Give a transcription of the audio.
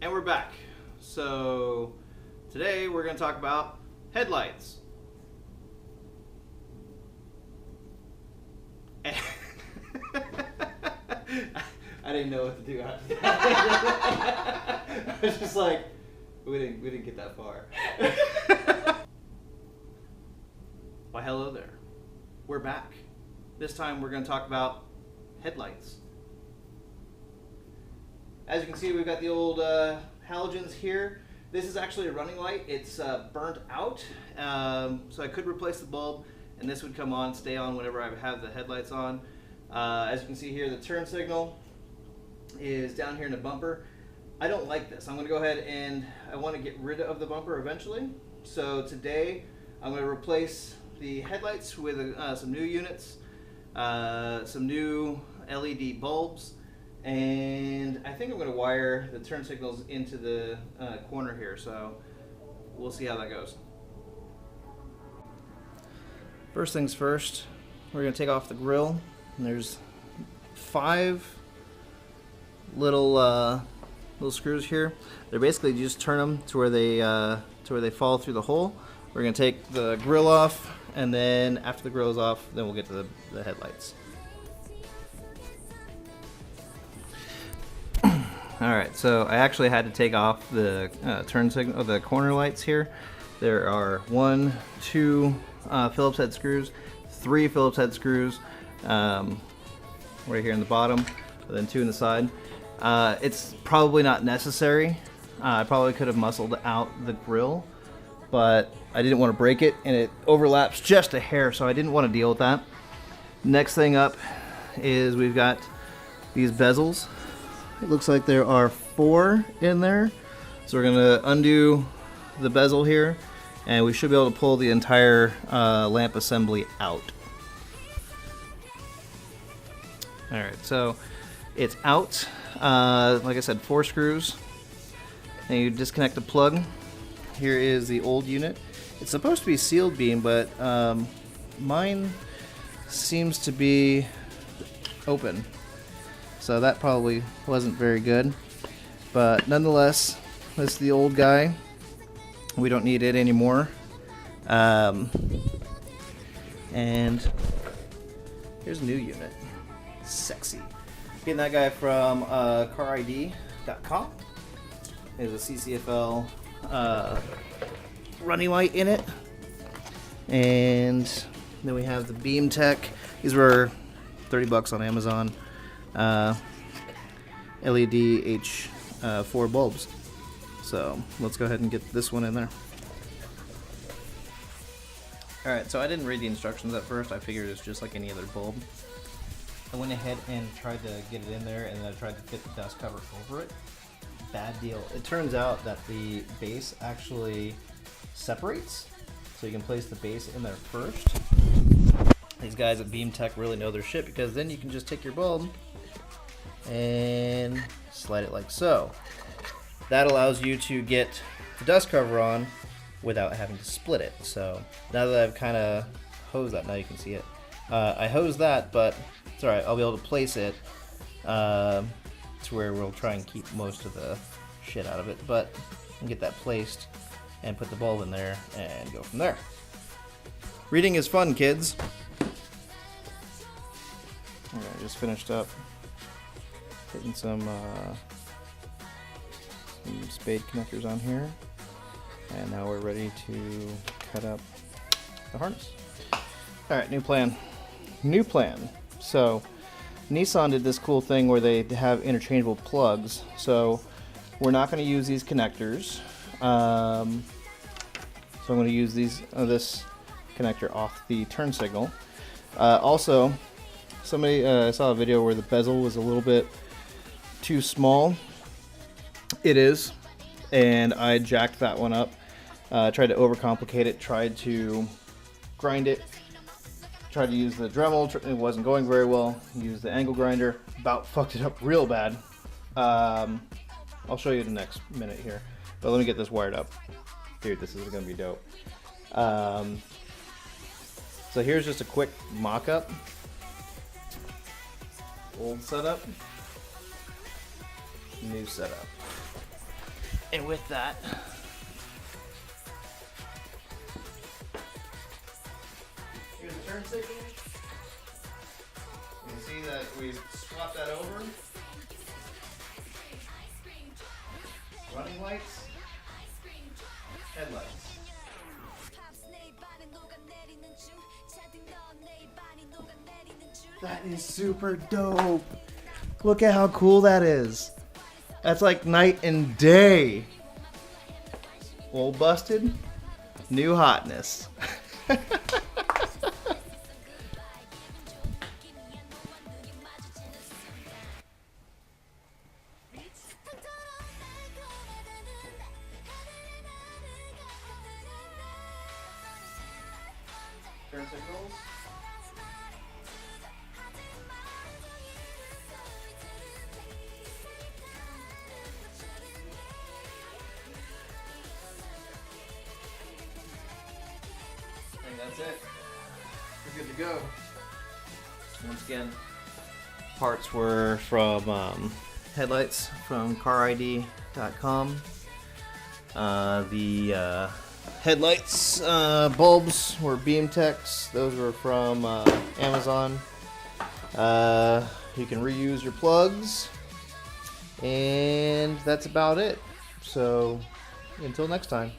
And we're back. So today we're going to talk about headlights. I didn't know what to do after that. I was just like, we didn't get that far. Why, hello there. We're back. This time we're going to talk about headlights. As you can see, we've got the old halogens here. This is actually a running light. It's burnt out, so I could replace the bulb, and this would come on, stay on whenever I have the headlights on. As you can see here, the turn signal is down here in the bumper. I don't like this. I'm going to go ahead and I want to get rid of the bumper eventually. So today I'm going to replace the headlights with some new units, some new LED bulbs, and I think I'm going to wire the turn signals into the corner here, so we'll see how that goes. First things first, we're going to take off the grill, and there's 5 little screws here. They're basically, you just turn them to where they fall through the hole. We're going to take the grill off, and then after the grill is off, then we'll get to the headlights. Alright, so I actually had to take off the turn signal, the corner lights here. There are 1, 2 Phillips head screws, 3 Phillips head screws, right here in the bottom, and then 2 in the side. It's probably not necessary. I probably could have muscled out the grill, but I didn't want to break it, and it overlaps just a hair, so I didn't want to deal with that. Next thing up is we've got these bezels. It looks like there are 4 in there. So we're going to undo the bezel here, and we should be able to pull the entire lamp assembly out. Alright, so it's out. Like I said, 4 screws. And you disconnect the plug. Here is the old unit. It's supposed to be sealed beam, but mine seems to be open. So that probably wasn't very good. But nonetheless, this is the old guy. We don't need it anymore. And here's a new unit. Sexy. Getting that guy from carid.com. There's a CCFL running light in it. And then we have the Beam Tech. These were $30 on Amazon. LED H4 bulbs. So let's go ahead and get this one in there. Alright, so I didn't read the instructions at first. I figured it's just like any other bulb. I went ahead and tried to get it in there, and then I tried to fit the dust cover over it. Bad deal. It turns out that the base actually separates, so you can place the base in there first. These guys at Beam Tech really know their shit, because then you can just take your bulb and slide it like so. That allows you to get the dust cover on without having to split it. So now that I've kind of hosed that, now you can see it. I hosed that, but it's alright. I'll be able to place it to where we'll try and keep most of the shit out of it, but I'll get that placed and put the bulb in there and go from there. Reading is fun, kids. Alright, I just finished up putting some spade connectors on here, and now we're ready to cut up the harness. Alright, new plan. So Nissan did this cool thing where they have interchangeable plugs, so we're not going to use these connectors. So I'm going to use this connector off the turn signal. Also, somebody saw a video where the bezel was a little bit too small. It is, and I jacked that one up. Tried to overcomplicate it, tried to grind it, tried to use the Dremel, it wasn't going very well. Used the angle grinder, about fucked it up real bad. I'll show you the next minute here, but let me get this wired up. Dude, this is gonna be dope. So here's just a quick mock-up. Old setup, new setup. And with that, here's the turn signal. You can see that we swapped that over. Running lights, headlights. That is super dope. Look at how cool that is. That's like night and day. Old busted, new hotness. Turn signals. And that's it. We're good to go. Once again, parts were from headlights from carid.com. The headlights bulbs were Beamtex. Those were from Amazon. You can reuse your plugs, and that's about it. So until next time.